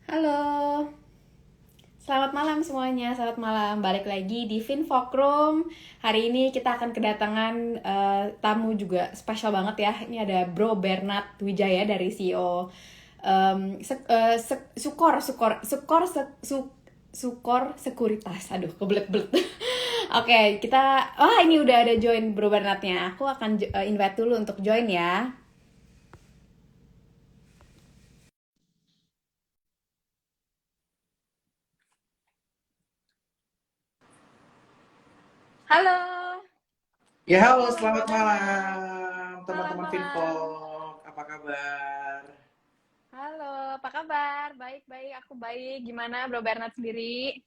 Halo, selamat malam semuanya. Selamat malam. Balik lagi di Finfokroom. Hari ini kita akan kedatangan tamu juga spesial banget ya. Ini ada Bro Bernard Wijaya dari CEO Sukor Sekuritas. Aduh, kebelet-belet. Oke, ini udah ada join Bro Bernardnya. Aku akan invite dulu untuk join ya. Halo, Ya, halo, halo Bro selamat Bernard. malam teman-teman Malam-malam. Finpok. Apa kabar? Halo, apa kabar? Baik-baik, aku baik. Gimana Bro Bernard sendiri?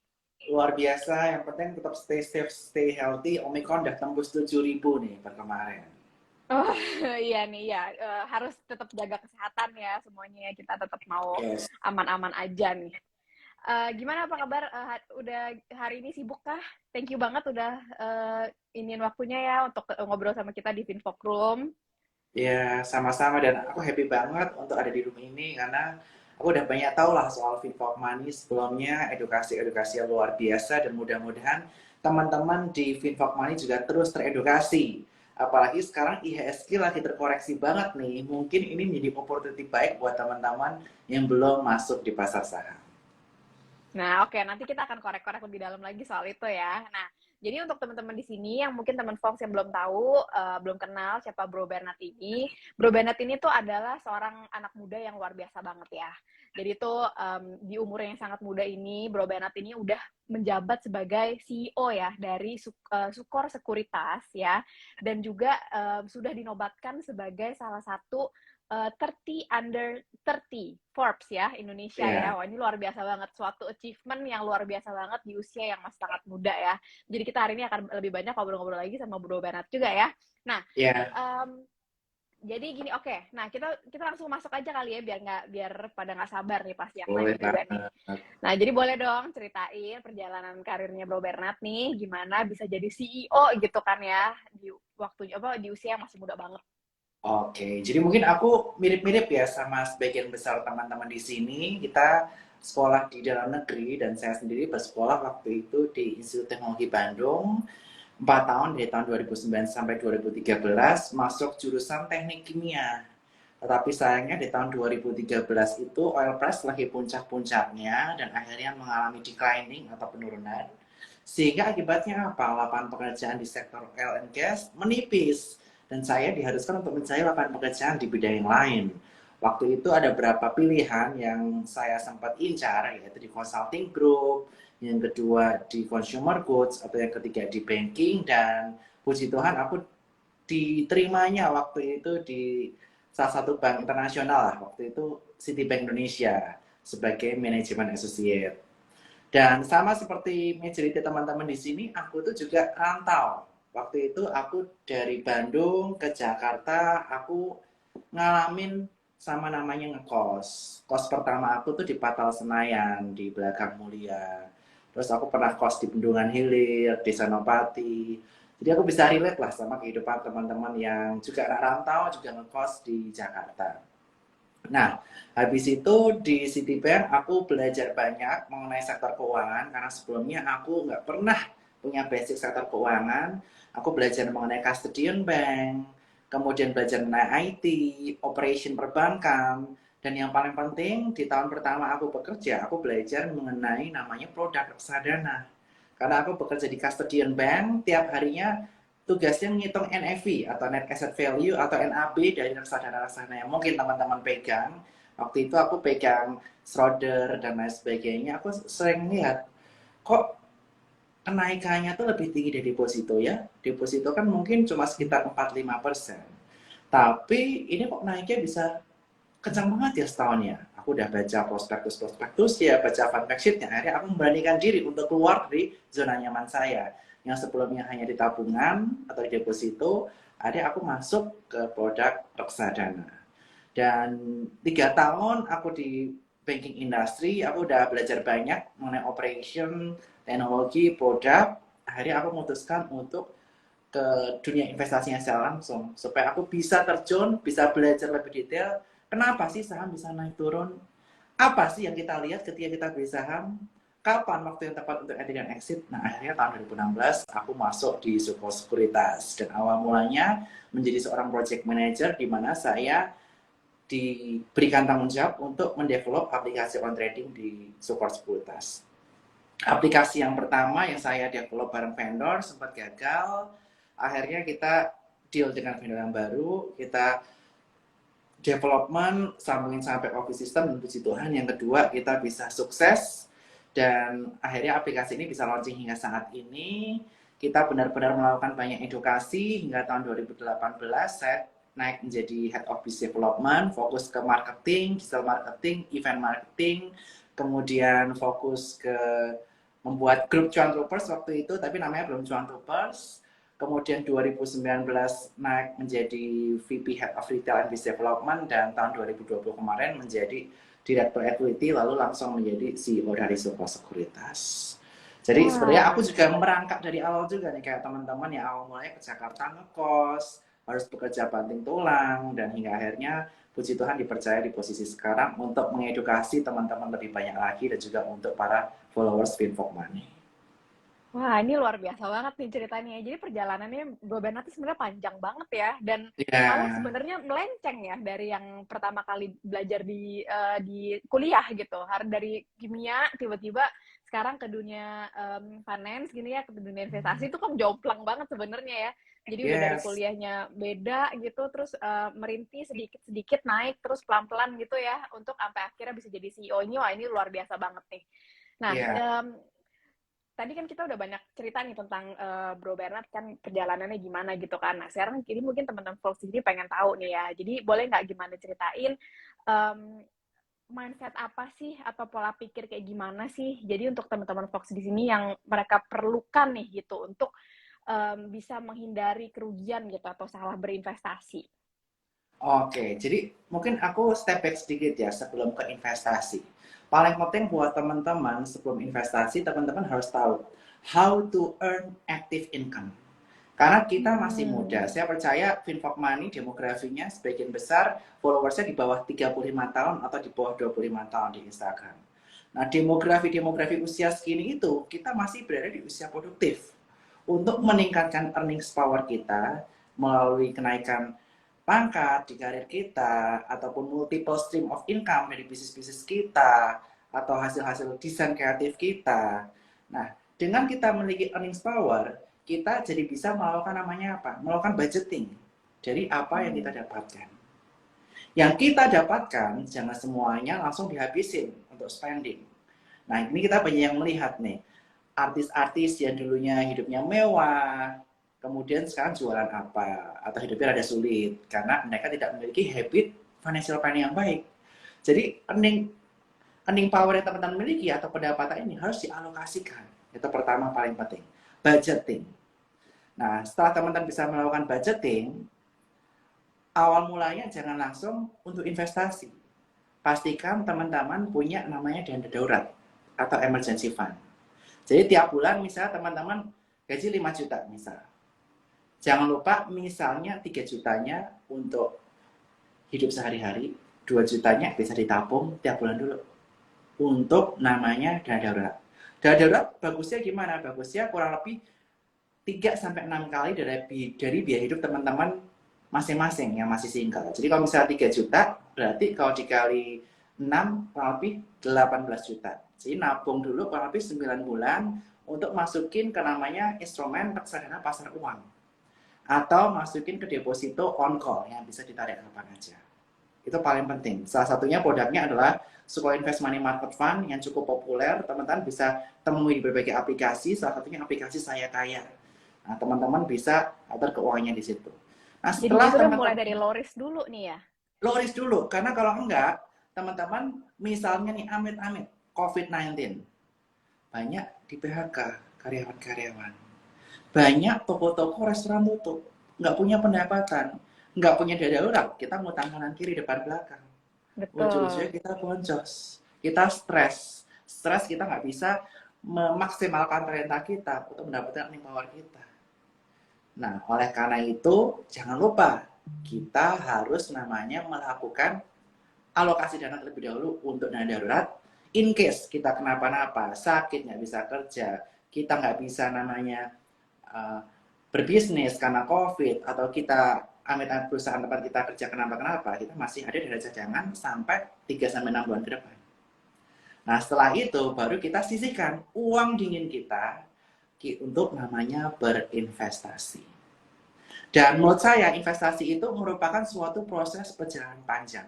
Luar biasa, yang penting tetap stay safe, stay healthy. Omicron udah tembus 7.000 nih per kemarin. Oh iya nih ya, harus tetap jaga kesehatan ya semuanya. Kita tetap mau Yes. aman-aman aja nih. Gimana apa kabar? Udah hari ini sibuk kah? Thank you banget udah iniin waktunya ya untuk ngobrol sama kita di Finfok Room. Ya, sama-sama dan aku happy banget untuk ada di room ini karena aku udah banyak tahu lah soal Finpok Money sebelumnya, edukasi-edukasi yang luar biasa dan mudah-mudahan teman-teman di Finpok Money juga terus teredukasi. Apalagi sekarang IHSG lagi terkoreksi banget nih. Mungkin ini menjadi opportunity baik buat teman-teman yang belum masuk di pasar saham. Nah, oke, nanti kita akan korek-korek lebih dalam lagi soal itu ya. Nah, jadi untuk teman-teman di sini yang mungkin teman Fox yang belum tahu, belum kenal siapa Bro Bernard ini. Bro Bernard ini tuh adalah seorang anak muda yang luar biasa banget ya. Jadi tuh di umur yang sangat muda ini, Bro Bernard ini udah menjabat sebagai CEO ya dari Sukor Sekuritas ya, dan juga sudah dinobatkan sebagai salah satu 30 under 30 Forbes ya Indonesia ya. Ya, Wah, ini luar biasa banget, suatu achievement yang luar biasa banget di usia yang masih sangat muda ya. Jadi kita hari ini akan lebih banyak ngobrol-ngobrol lagi sama Bro Bernard juga ya. Nah, ya, um, jadi gini, oke. Nah, kita kita langsung masuk aja kali ya biar pada nggak sabar nih pasti yang lain boleh juga nih. banget. Nah, jadi boleh dong ceritain perjalanan karirnya Bro Bernard nih, gimana bisa jadi CEO gitu kan ya di waktunya apa di usia yang masih muda banget. Oke, jadi mungkin aku mirip-mirip ya sama sebagian besar teman-teman di sini. Kita sekolah di dalam negeri dan saya sendiri bersekolah waktu itu di Institut Teknologi Bandung 4 tahun dari tahun 2009 sampai 2013 masuk jurusan Teknik Kimia. Tetapi sayangnya di tahun 2013 itu oil price lagi puncak-puncaknya dan akhirnya mengalami declining atau penurunan. Sehingga akibatnya apa? Lapangan pekerjaan di sektor oil and gas menipis dan saya diharuskan untuk mencari lapangan pekerjaan di bidang yang lain. Waktu itu ada beberapa pilihan yang saya sempat incar, yaitu di consulting group, yang kedua di consumer goods, atau yang ketiga di banking, dan puji Tuhan aku diterimanya waktu itu di salah satu bank internasional lah, waktu itu Citibank Indonesia sebagai manajemen associate. Dan sama seperti majority teman-teman di sini, aku tuh juga rantau. Waktu itu aku dari Bandung ke Jakarta, aku ngalamin sama namanya ngekos. Kos pertama aku tuh di Patal Senayan, di Belakang Mulia. Terus aku pernah kos di Bendungan Hilir, di Senopati. Jadi aku bisa relate lah sama kehidupan teman-teman yang juga rantau, juga ngekos di Jakarta. Nah, habis itu di Citibank aku belajar banyak mengenai sektor keuangan karena sebelumnya aku nggak pernah punya basic sektor keuangan. Aku belajar mengenai custodian bank, kemudian belajar mengenai IT, operation perbankan, dan yang paling penting di tahun pertama aku bekerja, aku belajar mengenai namanya produk reksadana. Karena aku bekerja di custodian bank, tiap harinya tugasnya ngitung NAV atau Net Asset Value atau NAB dari reksadana-reksadana yang mungkin teman-teman pegang. Waktu itu aku pegang Schroder dan lain sebagainya. Aku sering lihat kok kenaikannya tuh lebih tinggi dari deposito ya. Deposito kan mungkin cuma sekitar 4-5%. Tapi ini kok naiknya bisa kencang banget ya setahunnya. Aku udah baca prospektus-prospektus ya, baca fund fact sheet-nya. Akhirnya aku memberanikan diri untuk keluar dari zona nyaman saya. Yang sebelumnya hanya di tabungan atau di deposito, akhirnya aku masuk ke produk reksadana. Dan 3 tahun aku di banking industry, aku udah belajar banyak mengenai operation, teknologi, produk. Akhirnya aku memutuskan untuk ke dunia investasinya secara langsung supaya aku bisa terjun, bisa belajar lebih detail kenapa sih saham bisa naik turun. Apa sih yang kita lihat ketika kita beli saham? Kapan waktu yang tepat untuk entry dan exit? Nah, akhirnya tahun 2016 aku masuk di Sukor Sekuritas. Dan awal mulanya menjadi seorang project manager di mana saya diberikan tanggung jawab untuk mendevelop aplikasi on trading di Sukor Sekuritas. Aplikasi yang pertama yang saya develop bareng vendor sempat gagal. Akhirnya kita deal dengan vendor yang baru, kita development, sambungin sampai office system, dan puji Tuhan yang kedua kita bisa sukses dan akhirnya aplikasi ini bisa launching hingga saat ini. Kita benar-benar melakukan banyak edukasi hingga tahun 2018 saya naik menjadi Head of Business Development, fokus ke marketing, digital marketing, event marketing, kemudian fokus ke membuat grup Cuan Troopers waktu itu, tapi namanya belum Cuan Troopers. Kemudian 2019 naik menjadi VP Head of Retail and Business Development dan tahun 2020 kemarin menjadi Direktur Equity lalu langsung menjadi CEO dari Sukor Sekuritas. Jadi sebenarnya aku juga merangkak dari awal juga nih kayak teman-teman yang awal mulai ke Jakarta ngekos, harus bekerja banting tulang dan hingga akhirnya puji Tuhan dipercaya di posisi sekarang untuk mengedukasi teman-teman lebih banyak lagi dan juga untuk para followers Finfok Money. Wah, ini luar biasa banget nih ceritanya. Jadi perjalanannya Bro Bernard itu sebenarnya panjang banget ya, dan malah Ya, sebenarnya melenceng ya dari yang pertama kali belajar di kuliah gitu. Dari kimia tiba-tiba sekarang ke dunia finance gini ya, ke dunia investasi itu kan jomplang banget sebenarnya ya. Jadi udah dari yes, kuliahnya beda gitu, terus merintis sedikit-sedikit naik, terus pelan-pelan gitu ya, untuk sampai akhirnya bisa jadi CEO. Wah ini luar biasa banget nih. Nah, ya. tadi kan kita udah banyak cerita nih tentang Bro Bernard kan perjalanannya gimana gitu kan. Nah sekarang ini mungkin teman-teman Fox ini pengen tahu nih ya. Jadi boleh nggak gimana ceritain um, mindset apa sih atau pola pikir kayak gimana sih? Jadi untuk teman-teman Fox di sini yang mereka perlukan nih gitu untuk bisa menghindari kerugian gitu atau salah berinvestasi. Oke, jadi mungkin aku step back sedikit ya sebelum ke investasi. Paling penting buat teman-teman sebelum investasi, teman-teman harus tahu how to earn active income. Karena kita masih muda, saya percaya Finfok Money demografinya sebagian besar followersnya di bawah 35 tahun atau di bawah 25 tahun di Instagram. Nah, demografi usia segini itu, kita masih berada di usia produktif. Untuk meningkatkan earnings power kita melalui kenaikan pangkat di karir kita, ataupun multiple stream of income dari bisnis-bisnis kita, atau hasil-hasil desain kreatif kita. Nah, dengan kita memiliki earnings power, kita jadi bisa melakukan namanya apa? Melakukan budgeting dari apa yang kita dapatkan. Yang kita dapatkan, jangan semuanya langsung dihabisin untuk spending. Nah, ini kita banyak yang melihat nih, artis-artis yang dulunya hidupnya mewah, kemudian sekarang jualan apa, atau hidupnya rada sulit, karena mereka tidak memiliki habit financial planning yang baik. Jadi, earning power yang teman-teman miliki atau pendapatan ini harus dialokasikan. Itu pertama paling penting. Budgeting. Nah, setelah teman-teman bisa melakukan budgeting, awal mulanya jangan langsung untuk investasi. Pastikan teman-teman punya namanya dana darurat atau emergency fund. Jadi tiap bulan misalnya teman-teman gaji 5 juta misal. Jangan lupa misalnya 3 jutanya untuk hidup sehari-hari, 2 jutanya bisa ditabung tiap bulan dulu. Untuk namanya dana darurat. Dana darurat bagusnya gimana? Bagusnya kurang lebih 3-6 kali dari biaya hidup teman-teman masing-masing yang masih single. Jadi kalau misalnya 3 juta, berarti kalau dikali 6 kurang lebih 18 juta. Jadi nabung dulu kurang lebih 9 bulan untuk masukin ke namanya instrumen reksadana pasar uang. Atau masukin ke deposito on call yang bisa ditarik kapan aja. Itu paling penting. Salah satunya produknya adalah Sukor Invest Money Market Fund yang cukup populer. Teman-teman bisa temui di berbagai aplikasi, salah satunya aplikasi Saya Kaya. Nah, teman-teman bisa atur keuangannya di situ. Nah, Jadi setelah justru mulai teman-teman dari low risk dulu nih ya. low risk dulu, karena kalau enggak, teman-teman misalnya nih amit-amit COVID-19, banyak di PHK karyawan-karyawan. Banyak toko-toko restoran tutup, nggak punya pendapatan, nggak punya dana darurat, kita ngutang kanan kiri depan belakang. Ujung-ujungnya Betul. kita boncos, kita stres kita nggak bisa memaksimalkan talenta kita untuk mendapatkan earning power kita. Nah, oleh karena itu jangan lupa kita harus namanya melakukan alokasi dana terlebih dahulu untuk dana darurat. In case kita kenapa-napa, sakit, nggak bisa kerja, kita nggak bisa namanya uh, berbisnis karena COVID, atau kita amit-amit perusahaan tempat kita kerja kenapa-kenapa, kita masih ada dana cadangan sampai 3-6 bulan ke depan. Nah, setelah itu baru kita sisihkan uang dingin kita untuk namanya berinvestasi. Dan menurut saya investasi itu merupakan suatu proses perjalanan panjang.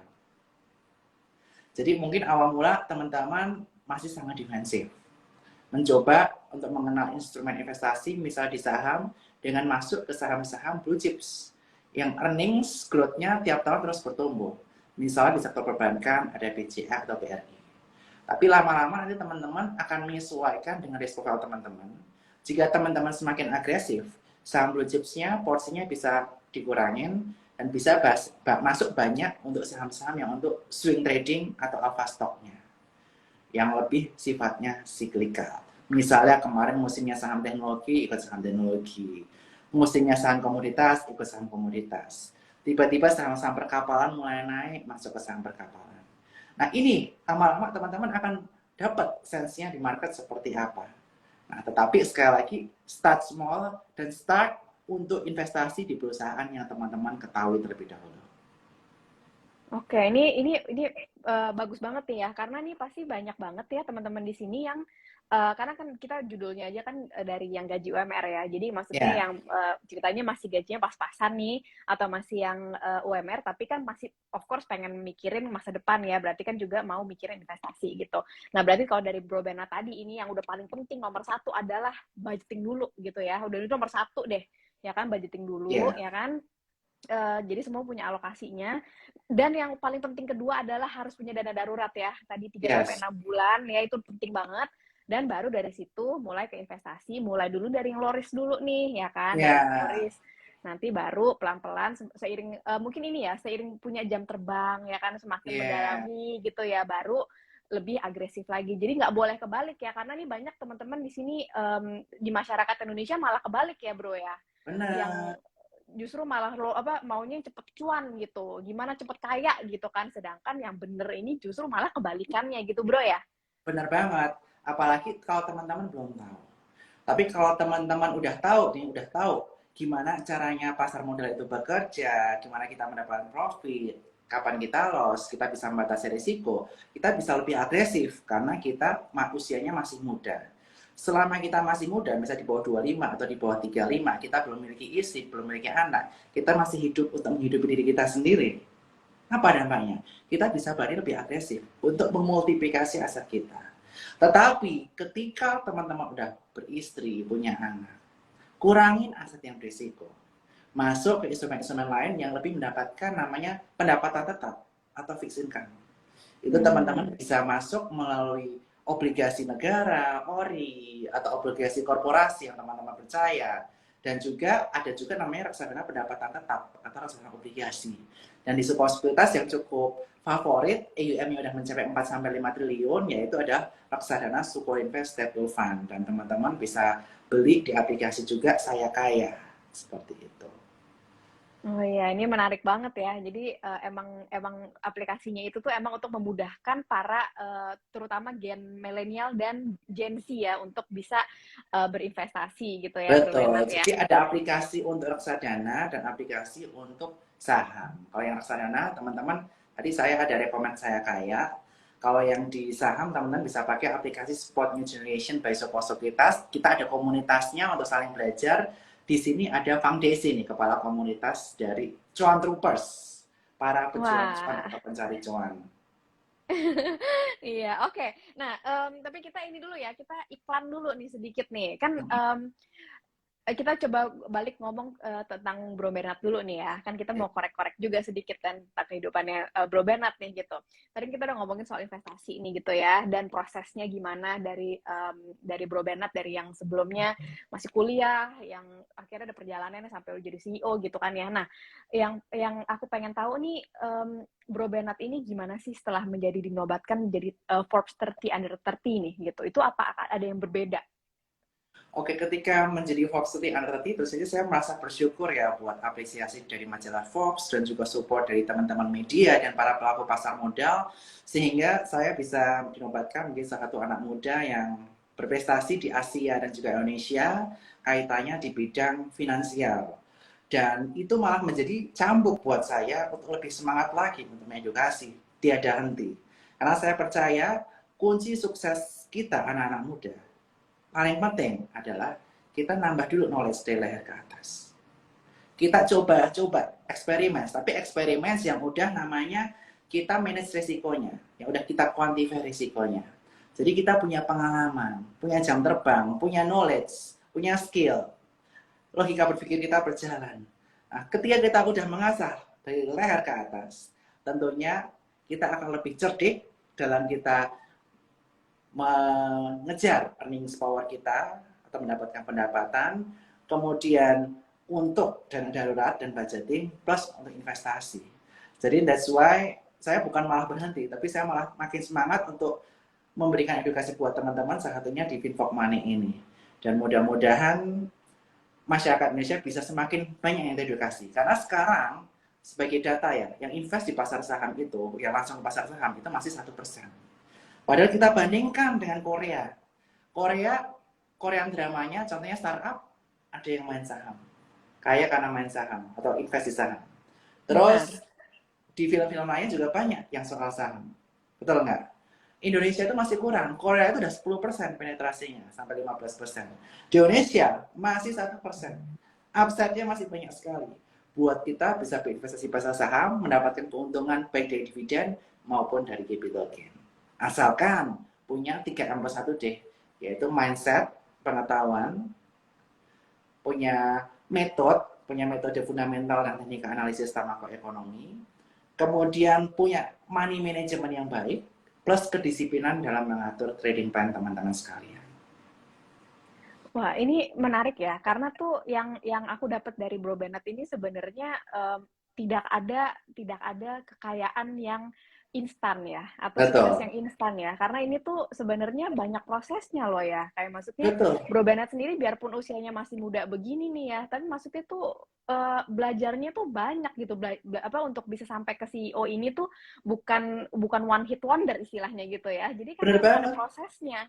Jadi mungkin awal mula teman-teman masih sangat defensif. Mencoba untuk mengenal instrumen investasi, misal di saham, dengan masuk ke saham-saham blue chips yang earnings growth-nya tiap tahun terus bertumbuh. Misalnya di sektor perbankan ada BCA atau BRI. Tapi lama-lama nanti teman-teman akan menyesuaikan dengan risk profile teman-teman. Jika teman-teman semakin agresif, saham blue chips-nya porsinya bisa dikurangin dan bisa masuk banyak untuk saham-saham yang untuk swing trading atau alpha stock-nya yang lebih sifatnya siklikal. Misalnya kemarin musimnya saham teknologi, ikut saham teknologi. Musimnya saham komoditas, ikut saham komoditas. Tiba-tiba saham-saham perkapalan mulai naik, masuk ke saham perkapalan. Nah ini lama-lama teman-teman akan dapat sense-nya di market seperti apa. Nah tetapi sekali lagi, start small dan start untuk investasi di perusahaan yang teman-teman ketahui terlebih dahulu. Oke, ini bagus banget nih ya, karena nih pasti banyak banget ya teman-teman di sini yang karena kan kita judulnya aja kan dari yang gaji UMR ya, jadi maksudnya Ya, yang ceritanya masih gajinya pas-pasan nih, atau masih yang UMR tapi kan masih of course pengen mikirin masa depan ya, berarti kan juga mau mikirin investasi gitu. Nah berarti kalau dari Bro Bernard tadi ini yang udah paling penting nomor satu adalah budgeting dulu gitu ya, udah itu nomor satu deh, ya kan budgeting dulu ya, ya kan. Jadi semua punya alokasinya. Dan yang paling penting kedua adalah harus punya dana darurat ya. Tadi 3 sampai yes, 6 bulan ya itu penting banget. Dan baru dari situ mulai ke investasi, mulai dulu dari yang low risk dulu nih ya kan, dari low ya, risk. Nanti baru pelan-pelan seiring mungkin ini ya, seiring punya jam terbang ya kan semakin ya, mendalami gitu ya, baru lebih agresif lagi. Jadi nggak boleh kebalik ya, karena nih banyak teman-teman di sini di masyarakat Indonesia malah kebalik ya bro ya, yang benar. justru malah lo apa maunya cepet cuan gitu, gimana cepet kaya gitu kan, sedangkan yang bener ini justru malah kebalikannya gitu bro ya. Benar banget. Apalagi kalau teman-teman belum tahu. Tapi kalau teman-teman udah tahu nih, udah tahu gimana caranya pasar modal itu bekerja, gimana kita mendapatkan profit, kapan kita loss, kita bisa membatasi risiko, kita bisa lebih agresif karena kita usianya masih muda. Selama kita masih muda, misalnya di bawah 25 atau di bawah 35, kita belum memiliki istri, belum memiliki anak, kita masih hidup untuk menghidupi diri kita sendiri. Apa dampaknya? Kita bisa berani lebih agresif untuk memultiplikasi aset kita. Tetapi ketika teman-teman udah beristri, punya anak, kurangin aset yang berisiko. Masuk ke instrumen-instrumen lain yang lebih mendapatkan namanya pendapatan tetap atau fixed income. Itu teman-teman Hmm. bisa masuk melalui obligasi negara, ORI, atau obligasi korporasi yang teman-teman percaya. Dan juga ada juga namanya reksadana pendapatan tetap atau reksadana obligasi. Dan di sebuah sekuritas yang cukup favorit, AUM-nya sudah mencapai 4-5 triliun, yaitu ada reksadana Sukor Invest Stable Fund. Dan teman-teman bisa beli di aplikasi juga Saya Kaya. Seperti itu. Oh iya, ini menarik banget ya. Jadi emang emang aplikasinya itu tuh emang untuk memudahkan para terutama gen milenial dan Gen Z ya untuk bisa berinvestasi gitu ya, Bro Betul. Bernard ya. Jadi ada aplikasi untuk reksadana dan aplikasi untuk saham. Kalau yang reksadana, teman-teman, tadi saya ada rekomend Saya Kaya. Kalau yang di saham, teman-teman bisa pakai aplikasi Spot New Generation by Sopo Sekuritas. Kita ada komunitasnya untuk saling belajar. Di sini ada Kang Desi nih, kepala komunitas dari Cuan Troopers, para pejuang cuan Wah. atau pencari cuan. Iya, oke. Nah, tapi kita ini dulu ya, kita iklan dulu nih sedikit nih. Kan kita coba balik ngomong tentang Bro Bernard dulu nih ya. Kan kita mau korek-korek juga sedikit kan tentang kehidupannya Bro Bernard nih gitu. Tadi kita udah ngomongin soal investasi ini gitu ya, dan prosesnya gimana dari Bro Bernard dari yang sebelumnya masih kuliah, yang akhirnya ada perjalanannya sampai jadi CEO gitu kan ya. Nah, yang aku pengen tahu nih Bro Bernard ini gimana sih setelah dinobatkan menjadi Forbes 30 Under 30 nih gitu. Itu apa ada yang berbeda? Oke, ketika menjadi Forbes 30 Under 30, tentu saja saya merasa bersyukur ya buat apresiasi dari majalah Forbes dan juga support dari teman-teman media dan para pelaku pasar modal, sehingga saya bisa dinobatkan menjadi salah satu anak muda yang berprestasi di Asia dan juga Indonesia, kaitannya di bidang finansial. Dan itu malah menjadi cambuk buat saya untuk lebih semangat lagi untuk mengedukasi, tiada henti. Karena saya percaya kunci sukses kita anak-anak muda paling penting adalah kita nambah dulu knowledge dari leher ke atas. Kita coba eksperimen, tapi eksperimen yang udah namanya kita manage risikonya, yang udah kita quantify risikonya. Jadi kita punya pengalaman, punya jam terbang, punya knowledge, punya skill, logika berpikir kita berjalan. Nah, ketika kita udah mengasah dari leher ke atas, tentunya kita akan lebih cerdik dalam kita mengejar earnings power kita atau mendapatkan pendapatan, kemudian untuk dana darurat dan budgeting plus untuk investasi. Jadi that's why saya bukan malah berhenti, tapi saya malah makin semangat untuk memberikan edukasi buat teman-teman, salah satunya di Finfok Money ini. Dan mudah-mudahan masyarakat Indonesia bisa semakin banyak yang teredukasi. Karena sekarang sebagai data ya, yang invest di pasar saham itu, yang langsung ke pasar saham itu masih 1%. Padahal kita bandingkan dengan Korea. Korean dramanya, contohnya startup, ada yang main saham. Kaya karena main saham atau invest di saham. Benar. Terus di film-film lain juga banyak yang soal saham. Betul nggak? Indonesia itu masih kurang. Korea itu udah 10% penetrasinya sampai 15%. Di Indonesia masih 1%. Upside-nya masih banyak sekali. Buat kita bisa berinvestasi pasar saham, mendapatkan keuntungan baik dari dividen maupun dari capital gain. Asalkan punya 3M+1D, yaitu mindset, pengetahuan, punya metode fundamental dan teknik analisis makroekonomi, kemudian punya money management yang baik, plus kedisiplinan dalam mengatur trading plan teman-teman sekalian. Wah, ini menarik ya, karena tuh yang aku dapat dari Bro Bennett ini sebenarnya tidak ada kekayaan yang instan ya, atau sukses Betul, yang instan ya, karena ini tuh sebenarnya banyak prosesnya loh ya, kayak maksudnya betul, Bro Bennett sendiri biarpun usianya masih muda begini nih ya, tapi maksudnya tuh belajarnya tuh banyak gitu, untuk bisa sampai ke CEO ini tuh bukan bukan one hit wonder istilahnya gitu ya, jadi kan benar memang ada banget. prosesnya.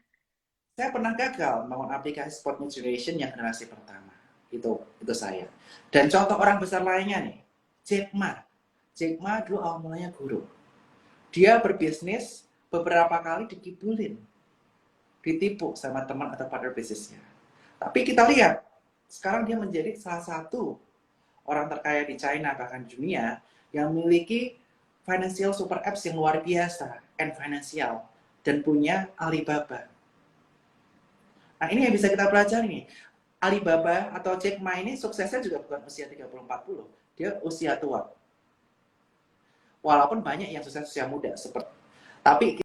Saya pernah gagal membangun aplikasi spot generation yang generasi pertama. Itu saya. Dan contoh orang besar lainnya nih, Jack Ma. Jack Ma dulu awal mulanya guru. Dia berbisnis beberapa kali dikibulin, ditipu sama teman atau partner bisnisnya. Tapi kita lihat, sekarang dia menjadi salah satu orang terkaya di China, bahkan dunia, yang memiliki financial super apps yang luar biasa, and financial, dan punya Alibaba. Nah, ini yang bisa kita pelajari nih. Alibaba atau Jack Ma ini suksesnya juga bukan usia 30-40. Dia usia tua. Walaupun banyak yang sukses usia muda. Tapi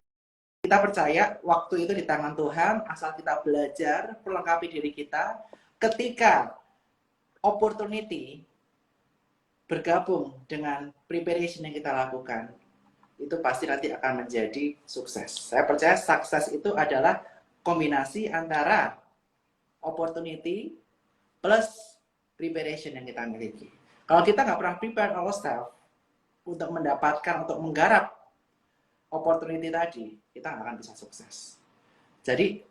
kita percaya waktu itu di tangan Tuhan, asal kita belajar, perlengkapi diri kita. Ketika opportunity bergabung dengan preparation yang kita lakukan, itu pasti nanti akan menjadi sukses. Saya percaya sukses itu adalah kombinasi antara opportunity plus preparation yang kita miliki. Kalau kita nggak pernah prepare ourselves untuk mendapatkan, untuk menggarap opportunity tadi, kita nggak akan bisa sukses. Jadi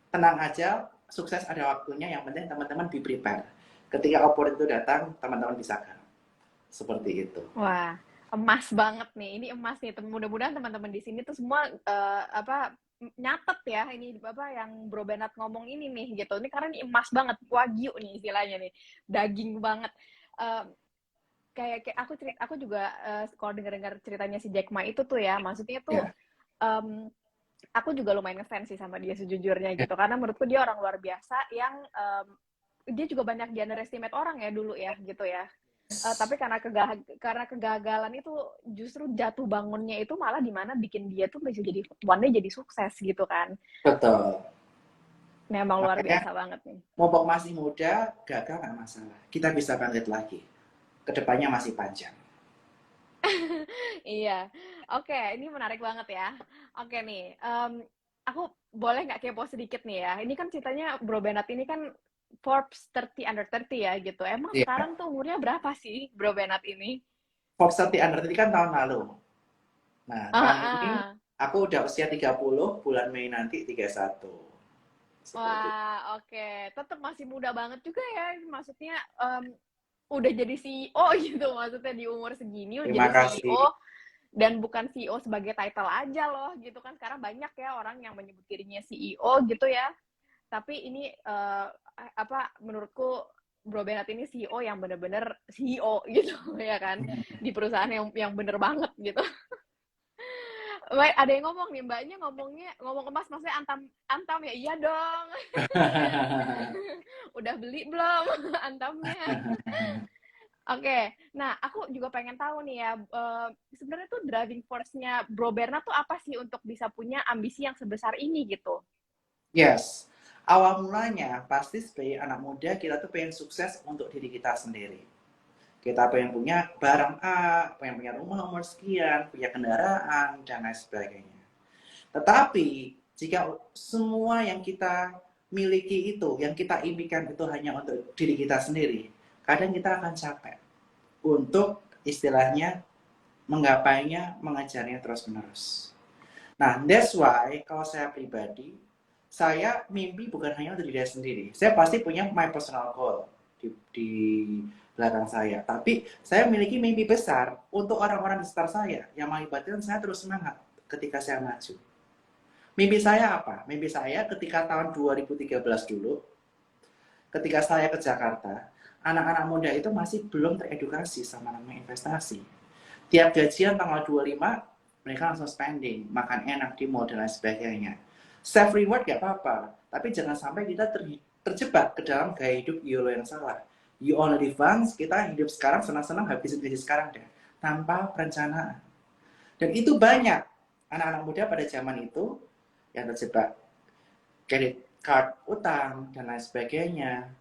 tenang aja, sukses ada waktunya, yang penting teman-teman be prepare. Ketika opportunity itu datang, teman-teman bisa garap. Seperti itu. Wah, emas banget nih. Ini emas nih. Mudah-mudahan teman-teman di sini tuh semua nyatet ya ini apa yang Bro Bernard ngomong ini nih gitu. Ini karena ini emas banget, wagyu nih istilahnya nih. Daging banget. Eh, kayak aku juga kalau dengar-dengar ceritanya si Jack Ma itu tuh ya, maksudnya tuh Ya. aku juga lumayan ngefans sih sama dia sejujurnya gitu. Karena menurutku dia orang luar biasa yang dia juga banyak di underestimate orang ya dulu ya gitu ya. Tapi karena kegagalan itu justru jatuh bangunnya itu malah di mana bikin dia tuh bisa jadi one day jadi sukses gitu kan. Betul. Memang luar Makanya, biasa banget nih. mumpung masih muda, gagal nggak masalah. Kita bisa bangkit lagi. Kedepannya masih panjang. Iya. Oke, ini menarik banget ya. Oke nih, aku boleh nggak kepo sedikit nih ya? Ini kan ceritanya Bro Bernard ini kan Forbes 30 under 30 ya gitu. Emang Iya. sekarang tuh umurnya berapa sih Bro Bernard ini? Fox 30 Under 30 kan tahun lalu. Nah, Ah, tahun ini ah. aku udah usia 30, bulan Mei nanti 31. Seperti itu. Wah, oke. Tetap masih muda banget juga ya. Maksudnya udah jadi CEO gitu. Maksudnya di umur segini udah Terima jadi CEO. kasih. Dan bukan CEO sebagai title aja loh gitu kan. Sekarang banyak ya orang yang menyebut dirinya CEO gitu ya. Tapi ini apa menurutku Bro Bernard ini CEO yang bener-bener CEO gitu ya kan. Di perusahaan yang bener banget gitu. Wait, ada yang ngomong nih, mbaknya ngomong emas maksudnya antam antam ya iya dong. Udah beli belum antamnya? Oke, nah aku juga pengen tahu nih ya, sebenarnya tuh driving force-nya Bro Bernard tuh apa sih untuk bisa punya ambisi yang sebesar ini gitu? Yes. Awal mulanya pasti sebagai anak muda kita tuh pengen sukses untuk diri kita sendiri. Kita pengen punya barang A, pengen punya rumah umur sekian, punya kendaraan, dan lain sebagainya. Tetapi, jika semua yang kita miliki itu, yang kita impikan itu hanya untuk diri kita sendiri, kadang kita akan capek untuk istilahnya menggapainya, mengejarnya terus-menerus. Nah, that's why kalau saya pribadi, saya mimpi bukan hanya untuk diri saya sendiri. Saya pasti punya my personal goal di belakang saya. Tapi saya memiliki mimpi besar untuk orang-orang di sekitar saya yang mengakibatkan saya terus semangat ketika saya maju. Mimpi saya apa? Mimpi saya ketika tahun 2013 dulu, ketika saya ke Jakarta, anak-anak muda itu masih belum teredukasi sama namanya investasi. Tiap gajian tanggal 25, mereka langsung spending, makan enak di mall dan lain sebagainya. Self reward gak apa-apa, tapi jangan sampai kita terjebak ke dalam gaya hidup YOLO yang salah. You only live once, kita hidup sekarang senang-senang habisin gaji sekarang deh, tanpa perencanaan. Dan itu banyak anak-anak muda pada zaman itu yang terjebak kredit card, utang, dan lain sebagainya.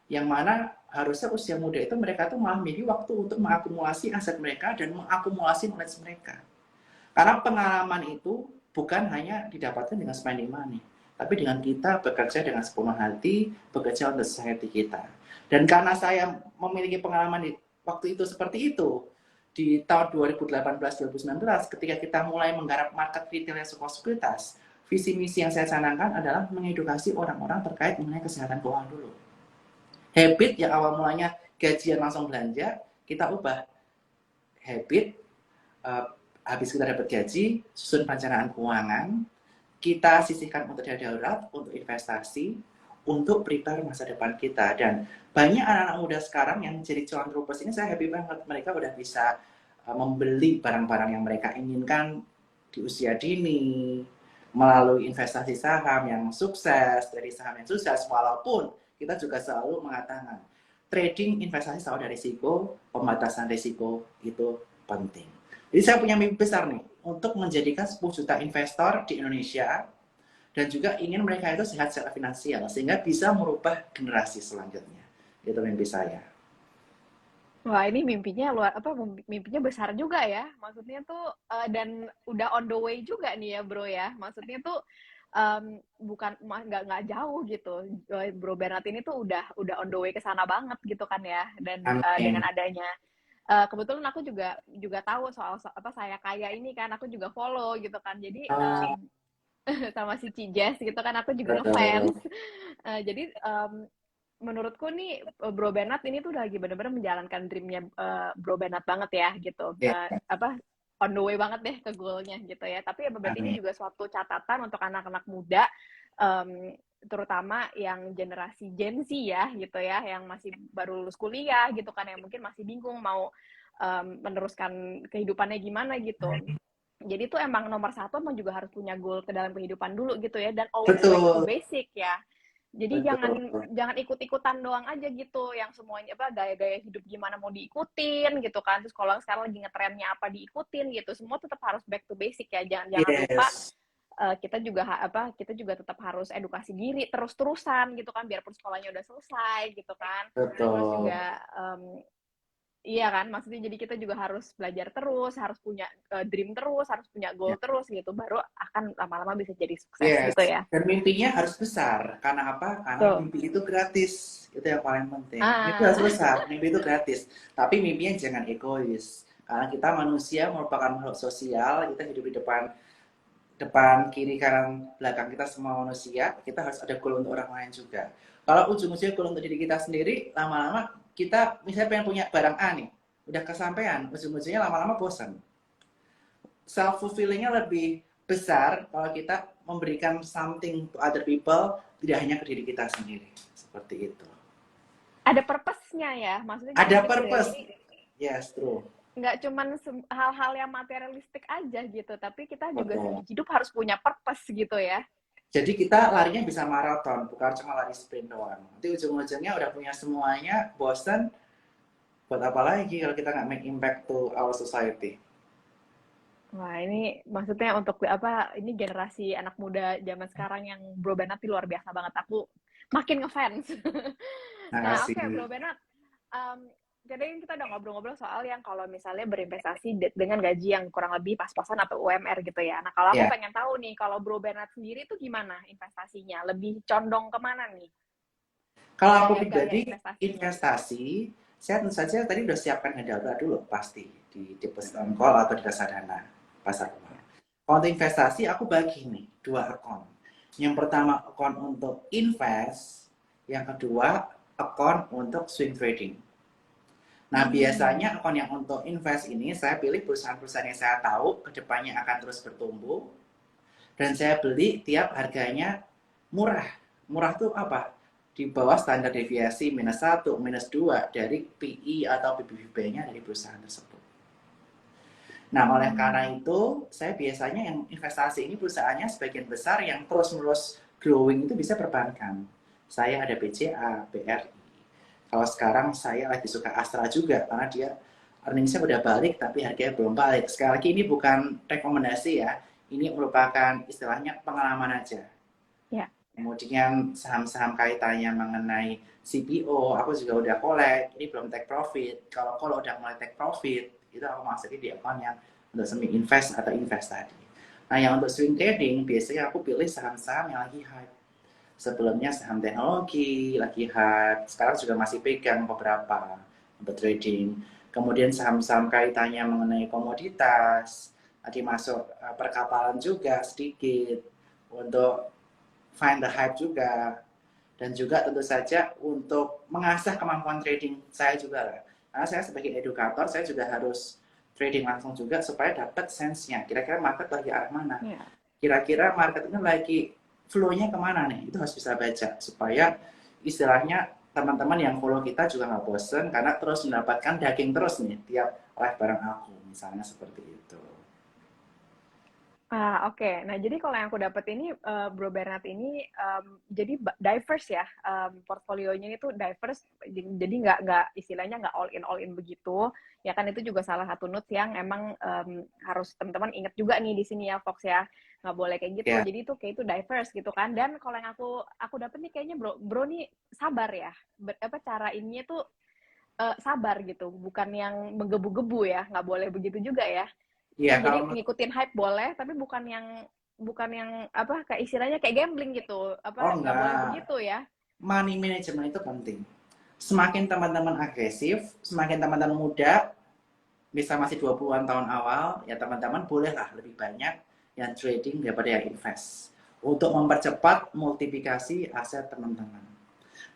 Yang mana harusnya usia muda itu mereka tuh malah milih waktu untuk mengakumulasi aset mereka dan mengakumulasi knowledge mereka. Karena pengalaman itu bukan hanya didapatkan dengan spending money, tapi dengan kita bekerja dengan sepenuh hati, bekerja untuk society kita. Dan karena saya memiliki pengalaman di waktu itu seperti itu, di tahun 2018-2019, ketika kita mulai menggarap market retail yang sekuritas, visi misi yang saya canangkan adalah mengedukasi orang-orang terkait mengenai kesehatan keuangan dulu. Habit yang awal mulanya gajian langsung belanja, kita ubah habit habis kita dapat gaji, susun perencanaan keuangan, kita sisihkan untuk dana darurat, untuk investasi, untuk prepare masa depan kita. Dan banyak anak-anak muda sekarang yang jadi calon troopers ini saya happy banget. Mereka udah bisa membeli barang-barang yang mereka inginkan di usia dini, melalui investasi saham yang sukses, dari saham yang sukses, walaupun kita juga selalu mengatakan, trading investasi selalu ada risiko, pembatasan risiko itu penting. Jadi saya punya mimpi besar nih, untuk menjadikan 10 juta investor di Indonesia, dan juga ingin mereka itu sehat secara finansial, sehingga bisa merubah generasi selanjutnya. Itu mimpi saya. Wah, ini mimpinya luar apa mimpinya besar juga ya. Maksudnya tuh dan udah on the way juga nih ya, Bro ya. Maksudnya tuh bukan nggak jauh gitu. Bro Bernard ini tuh udah on the way ke sana banget gitu kan ya. Dan dengan Amin. adanya kebetulan aku juga tahu soal apa saya kaya ini kan, aku juga follow gitu kan. Jadi Uh, sama si Cijes gitu kan aku juga betul. ngefans. Jadi menurutku nih Bro Bernard ini tuh lagi bener-bener menjalankan dreamnya Bro Bernard banget ya gitu. Ya, Apa on the way banget deh ke goalnya gitu ya. Tapi ya berarti ini amin. juga suatu catatan untuk anak-anak muda, um, terutama yang generasi Gen Z ya gitu ya, yang masih baru lulus kuliah gitu kan, yang mungkin masih bingung mau meneruskan kehidupannya gimana gitu. Jadi tuh emang nomor satu emang juga harus punya goal ke dalam kehidupan dulu gitu ya, dan always back to Betul. basic ya. Jadi Betul. jangan ikut-ikutan doang aja gitu, yang semuanya apa gaya-gaya hidup gimana mau diikutin gitu kan. Terus kalau sekarang lagi ngetrennya apa diikutin gitu. Semua tetap harus back to basic ya. Jangan lupa Yes. kita juga tetap harus edukasi diri terus-terusan gitu kan, biarpun sekolahnya udah selesai gitu kan. Terus Betul. juga Iya kan, maksudnya jadi kita juga harus belajar terus, harus punya dream terus, harus punya Ya. goal terus gitu, baru akan lama-lama bisa jadi sukses Yes, gitu ya. dan mimpinya harus besar. Karena apa? Karena Tuh. mimpi itu gratis. Itu yang paling penting. Mimpi harus Ah, besar, mimpi itu gratis. Tapi mimpinya jangan egois. Karena kita manusia merupakan makhluk sosial, kita hidup di depan depan, kiri, kanan, belakang kita semua manusia, kita harus ada goal untuk orang lain juga. Kalau ujung-ujungnya goal untuk diri kita sendiri, lama-lama kita misalnya pengen punya barang A nih, udah kesampaian, ujung-ujungnya lama-lama bosan. Self fulfillingnya lebih besar kalau kita memberikan something to other people, tidak hanya ke diri kita sendiri. Seperti itu. ada purpose-nya ya, maksudnya gitu Ada gitu ya. purpose. Jadi Yes, true. nggak cuman hal-hal yang materialistik aja gitu, tapi kita juga Betul. hidup harus punya purpose gitu ya. Jadi kita larinya bisa maraton, bukan cuma lari sprint doang. Nanti ujung-ujungnya udah punya semuanya, bosan, buat apa lagi kalau kita nggak make impact to our society. Wah, ini maksudnya untuk apa? Ini generasi anak muda zaman sekarang yang Bro Bernard luar biasa banget. Aku makin ngefans. Nah, Makasih. oke, Bro Bernard. Jadi kita udah ngobrol-ngobrol soal yang kalau misalnya berinvestasi dengan gaji yang kurang lebih pas-pasan atau UMR gitu ya. Nah, kalau aku Ya, pengen tahu nih, kalau Bro Bernard sendiri tuh gimana investasinya? Lebih condong kemana nih kalau aku gaya-gaya pribadi investasinya? investasi, saya tentu saja tadi udah siapkan dana dulu pasti di deposit on call atau di reksadana pasar uang. Kalau untuk investasi aku bagi nih dua akun. Yang pertama akun untuk invest, yang kedua akun untuk swing trading. Nah, biasanya akun yang untuk invest ini saya pilih perusahaan-perusahaan yang saya tahu kedepannya akan terus bertumbuh dan saya beli tiap harganya murah. Murah tuh apa? Di bawah standar deviasi minus 1, minus 2 dari PI atau PBB-nya dari perusahaan tersebut. Nah, oleh karena itu, saya biasanya yang investasi ini perusahaannya sebagian besar yang terus-menerus growing itu bisa perbankan. Saya ada BCA, BRI. Kalau sekarang saya lagi suka Astra juga, karena dia earningsnya udah balik, tapi harganya belum balik. Sekali lagi ini bukan rekomendasi ya, ini merupakan istilahnya pengalaman aja. Ya. Kemudian saham-saham kaitannya mengenai CPO, aku juga udah collect, ini belum take profit. Kalau udah mulai take profit, itu aku masukin di account yang untuk semi invest atau invest tadi. Nah, yang untuk swing trading, biasanya aku pilih saham-saham yang lagi hype. Sebelumnya saham teknologi, lagi hype. Sekarang juga masih pegang beberapa untuk trading. Kemudian saham-saham kaitannya mengenai komoditas, tadi masuk perkapalan juga sedikit. Untuk find the hype juga, dan juga tentu saja untuk mengasah kemampuan trading saya juga lah. Karena saya sebagai edukator, saya juga harus trading langsung juga supaya dapat sense-nya. Kira-kira market lagi arah mana? Ya. Kira-kira market ini lagi flow-nya kemana nih? Itu harus bisa baca supaya istilahnya teman-teman yang follow kita juga nggak bosen karena terus mendapatkan daging terus nih tiap live bareng aku, misalnya seperti itu. Oke. Nah, jadi kalau yang aku dapat ini, Bro Bernard ini, jadi diverse ya, portfolionya itu diverse, jadi nggak istilahnya nggak all in begitu. Ya kan itu juga salah satu notes yang emang harus teman-teman ingat juga nih di sini ya, Fox ya. Nggak boleh kayak gitu. Ya, Jadi itu kayak itu diverse gitu kan. Dan kalau yang aku dapat nih kayaknya Bro nih sabar ya. Apa cara ininya tuh sabar gitu, bukan yang menggebu-gebu ya. Nggak boleh begitu juga ya. iya Jadi kalau ngikutin hype boleh, tapi bukan yang apa kayak istilahnya kayak gambling gitu. oh Apa nggak boleh enggak, begitu ya? money management itu penting. Semakin teman-teman agresif, semakin teman-teman muda, bisa masih 20-an tahun awal, ya teman-teman bolehlah lebih banyak yang trading daripada yang invest. Untuk mempercepat multiplikasi aset teman-teman.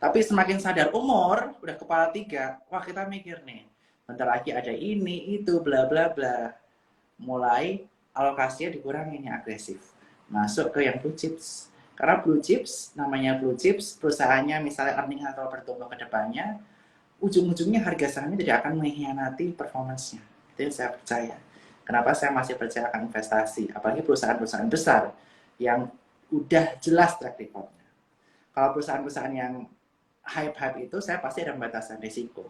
Tapi semakin sadar umur, udah kepala tiga, wah kita mikir nih, bentar lagi ada ini, itu, bla bla bla. Mulai alokasinya dikurangin yang agresif. Masuk ke yang blue chips. Karena blue chips, namanya blue chips, perusahaannya misalnya earning atau bertumbuh ke depannya, ujung-ujungnya harga sahamnya tidak akan mengkhianati performance-nya. Itu yang saya percaya. Kenapa saya masih percaya akan investasi, apalagi perusahaan-perusahaan besar yang udah jelas track record-nya. Kalau perusahaan-perusahaan yang hype-hype itu, saya pasti ada pembatasan risiko.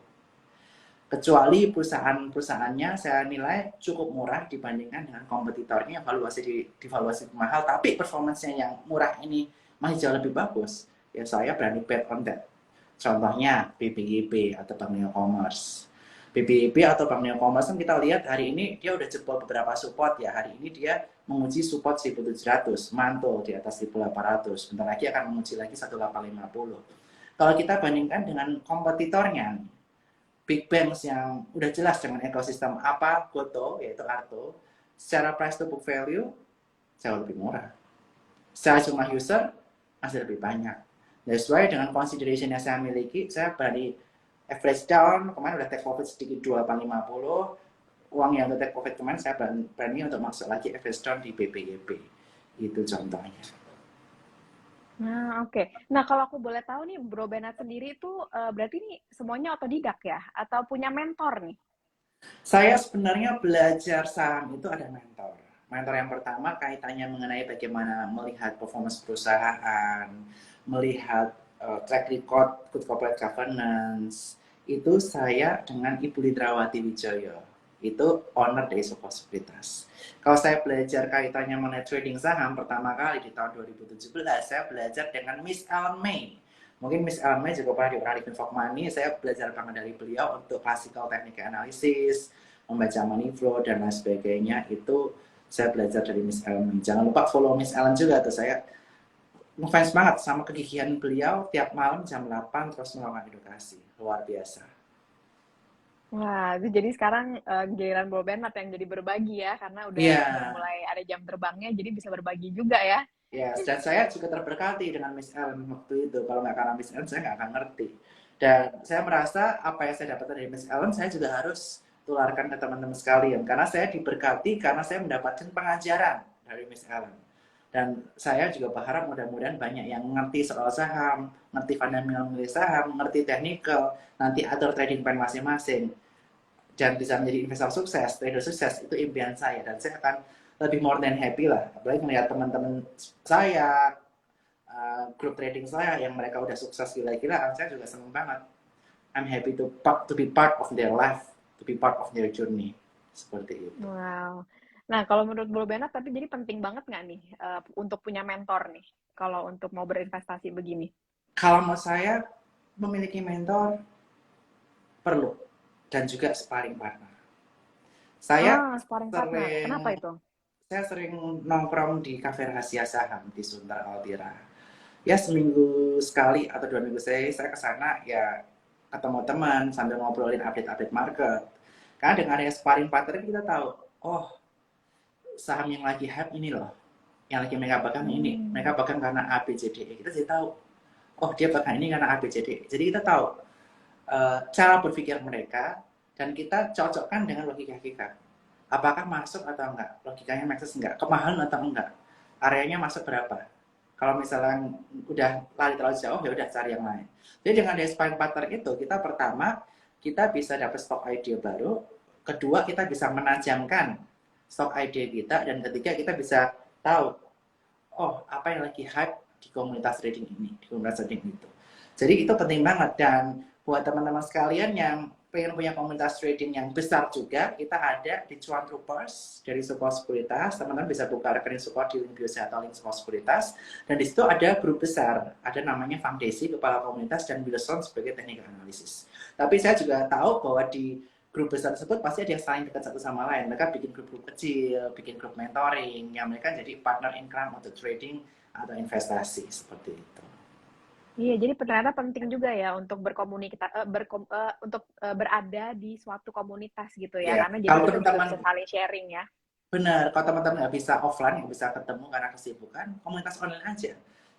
Kecuali perusahaan-perusahaannya saya nilai cukup murah dibandingkan dengan kompetitornya, divaluasi mahal, tapi performance-nya yang murah ini masih jauh lebih bagus, ya saya berani bet on that. Contohnya BBYB atau Bank Commerce. BBIB atau Bank Neocommerce kita lihat hari ini dia udah jebol beberapa support ya. Hari ini dia menguji support 1700, mantul di atas 1800. Bentar lagi akan menguji lagi 1850. Kalau kita bandingkan dengan kompetitornya, big banks yang udah jelas dengan ekosistem apa, Goto, yaitu Arto, secara price to book value jauh lebih murah. Secara jumlah user masih lebih banyak. That's why dengan consideration yang saya miliki, saya berani average down, kemarin udah take profit sedikit 2850, uang yang untuk take profit kemarin saya berani untuk masuk lagi average down di BBYP. Itu contohnya. Nah, oke. Nah, kalau aku boleh tahu nih, Bro Bernard sendiri itu berarti ini semuanya otodidak ya? Atau punya mentor nih? Saya sebenarnya belajar saham itu ada mentor. Mentor yang pertama kaitannya mengenai bagaimana melihat performance perusahaan, melihat track record good corporate governance. Itu saya dengan Ibu Lidrawati Wijoyo. Itu owner dari sebuah sekuritas. Kalau saya belajar kaitannya mengenai trading saham pertama kali di tahun 2017, saya belajar dengan Miss Ellen May. Mungkin Miss Ellen May juga pernah dikenal di Finfok Money, saya belajar banget dari beliau untuk classical technical analysis, membaca money flow, dan lain sebagainya. Itu saya belajar dari Miss Ellen May. Jangan lupa follow Miss Ellen juga tuh, saya ngefans banget sama kegigihan beliau tiap malam jam 8 terus melakukan edukasi. Luar biasa. Wah, itu jadi sekarang giliran Bro Bernard yang jadi berbagi ya, karena Iya, udah mulai ada jam terbangnya, jadi bisa berbagi juga ya. yes. Dan saya juga terberkati dengan Miss Ellen waktu itu. Kalau nggak karena Miss Ellen, saya nggak akan ngerti. Dan saya merasa apa yang saya dapat dari Miss Ellen, saya juga harus tularkan ke teman-teman sekalian. Karena saya diberkati, karena saya mendapatkan pengajaran dari Miss Ellen. Dan saya juga berharap mudah-mudahan banyak yang ngerti soal saham, ngerti fundamental milih saham, ngerti technical, nanti atur trading plan masing-masing. Dan bisa menjadi investor sukses, trader sukses, itu impian saya. Dan saya akan lebih more than happy lah. Apalagi melihat teman-teman saya, grup trading saya yang mereka udah sukses gila-gilaan, saya juga seneng banget. I'm happy to be part of their life, to be part of their journey. Seperti itu. Wow. Nah, kalau menurut Bro Bernard, tapi jadi penting banget nggak nih untuk punya mentor nih, kalau untuk mau berinvestasi begini? Kalau mau saya memiliki mentor perlu dan juga sparring partner. Saya Ah, sparring partner. sering Kenapa itu? saya sering nongkrong di kafe rahasia saham di Sunter Altira. Ya seminggu sekali atau 2 minggu saya ke sana ya ketemu teman sambil ngobrolin update-update market. Karena dengan adanya sparring partner kita tahu, oh saham yang lagi hype ini loh, yang lagi mereka pegang ini, mereka pegang karena A, B, C, D, E. Kita jadi tahu, oh dia pegang ini karena A, B, C, D, E. Jadi kita tahu cara berpikir mereka dan kita cocokkan dengan logika kita. Apakah masuk atau enggak? Logikanya make sense enggak? Kemahalan atau enggak? Areanya masuk berapa? Kalau misalnya udah lari terlalu jauh, ya udah cari yang lain. Jadi dengan ada sparring partner itu, kita pertama, kita bisa dapat stok ide baru. Kedua, kita bisa menajamkan stok ide kita. Dan ketiga, kita bisa tahu, oh apa yang lagi hype di komunitas trading ini, di komunitas trading itu. Jadi itu penting banget. Dan buat teman-teman sekalian yang pengen punya komunitas trading yang besar juga, kita ada di Cuan Troopers dari sebuah sekuritas. Teman-teman bisa buka rekening support di link bio saya atau link sebuah sekuritas. Dan di situ ada grup besar, ada namanya Fang Desi, kepala komunitas, dan Wilson sebagai teknik analisis. Tapi saya juga tahu bahwa di grup besar tersebut pasti ada yang saling dekat satu sama lain. Mereka bikin grup-grup kecil, bikin grup mentoring, yang mereka jadi partner income untuk trading atau investasi seperti itu. Iya, jadi ternyata penting juga ya untuk berada di suatu komunitas gitu ya, Ya, karena jadi kalau kita juga teman-teman bisa saling sharing ya. benar, kalau teman-teman nggak bisa offline, nggak bisa ketemu karena kesibukan, komunitas online aja.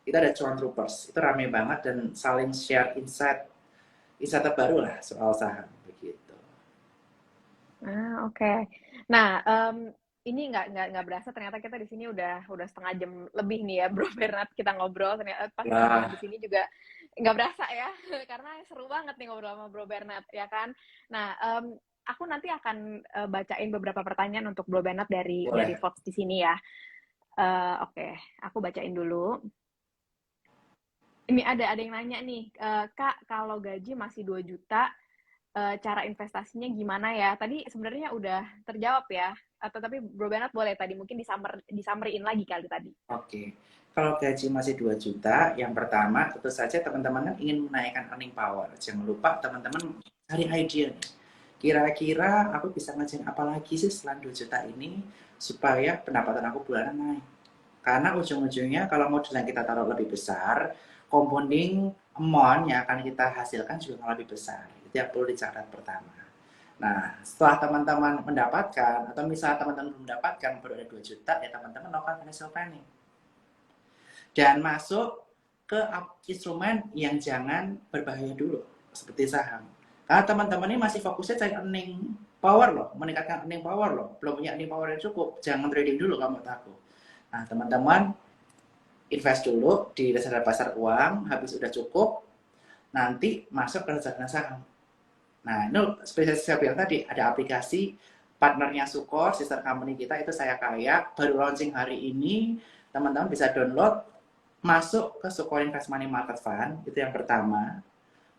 Kita ada Cuan Troopers, itu rame banget dan saling share insight terbaru lah soal saham begitu. Ah, oke. Nah, ini nggak berasa ternyata kita di sini udah setengah jam lebih nih ya, Bro Bernard, kita ngobrol. Ternyata pas teman-teman Wah, di sini juga nggak berasa ya, karena seru banget nih ngobrol sama Bro Bernard, ya kan? Nah, aku nanti akan bacain beberapa pertanyaan untuk Bro Bernard dari boleh. Fox di sini ya. Oke, aku bacain dulu. Ini ada yang nanya nih, Kak, kalau gaji masih 2 juta, cara investasinya gimana ya? Tadi sebenarnya udah terjawab ya, atau tapi Bro Bernard boleh tadi mungkin disamperin lagi kali tadi. Oke. Kalau gaji masih 2 juta, yang pertama tentu saja teman-teman kan ingin menaikkan earning power. Jangan lupa teman-teman cari ide nih. kira-kira aku bisa ngerjain apa lagi sih selain 2 juta ini supaya pendapatan aku bulanan naik. Karena ujung-ujungnya kalau modal yang kita taruh lebih besar, compounding amount yang akan kita hasilkan juga lebih besar. Itu yang perlu dicatat pertama. Nah, setelah teman-teman mendapatkan, atau misalnya teman-teman belum mendapatkan, baru ada 2 juta, ya teman-teman melakukan financial planning. Dan masuk ke instrumen yang jangan berbahaya dulu, seperti saham. Karena teman-teman ini masih fokusnya cari earning power loh, meningkatkan earning power loh. Belum punya earning power yang cukup, jangan trading dulu kamu takut. Nah, teman-teman invest dulu di reksadana pasar uang, habis udah cukup, nanti masuk ke reksadana saham. Nah, itu seperti saya bilang tadi, ada aplikasi partnernya Sukor, sister company kita, itu Saya Kaya, baru launching hari ini, teman-teman bisa download, masuk ke Sukor Invest Money Market Fund, itu yang pertama,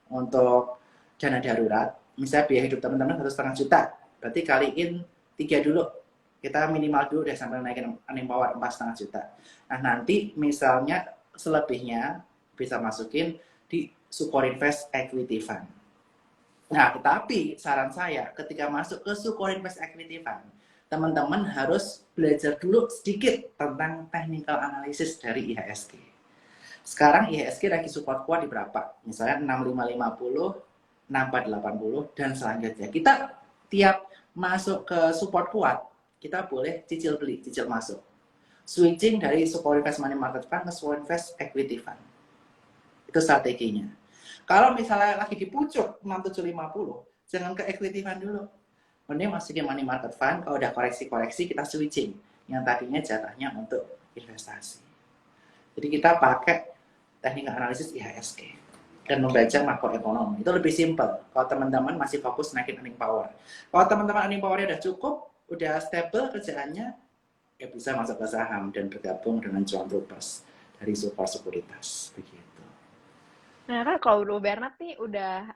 untuk dana darurat. Misalnya biaya hidup teman-teman 1,5 juta, berarti kaliin 3 dulu, kita minimal dulu deh sampai naikin earning power 4,5 juta. Nah, nanti misalnya selebihnya bisa masukin di Sukor Invest Equity Fund. Nah, tetapi saran saya ketika masuk ke Sukor Invest Equity Fund, teman-teman harus belajar dulu sedikit tentang technical analysis dari IHSG. Sekarang IHSG lagi support kuat di berapa? Misalnya 6550, 6480, dan selanjutnya. Kita tiap masuk ke support kuat, kita boleh cicil beli, cicil masuk. Switching dari Sukor Invest Money Market Fund ke Sukor Invest Equity Fund. Itu strateginya. Kalau misalnya lagi di pucuk 6750, jangan ke equity fund dulu. Mending masukin money market fund, kalau udah koreksi-koreksi kita switching. Yang tadinya jatahnya untuk investasi. Jadi kita pakai teknik analisis IHSG dan membaca makroekonomi. Itu lebih simpel. Kalau teman-teman masih fokus naikin earning power. Kalau teman-teman earning powernya udah cukup, udah stable kerjaannya, ya bisa masuk ke saham dan bergabung dengan Cuan Troopers dari Sukor Sekuritas. Begitu. Nah kan kalau Bro Bernard nih udah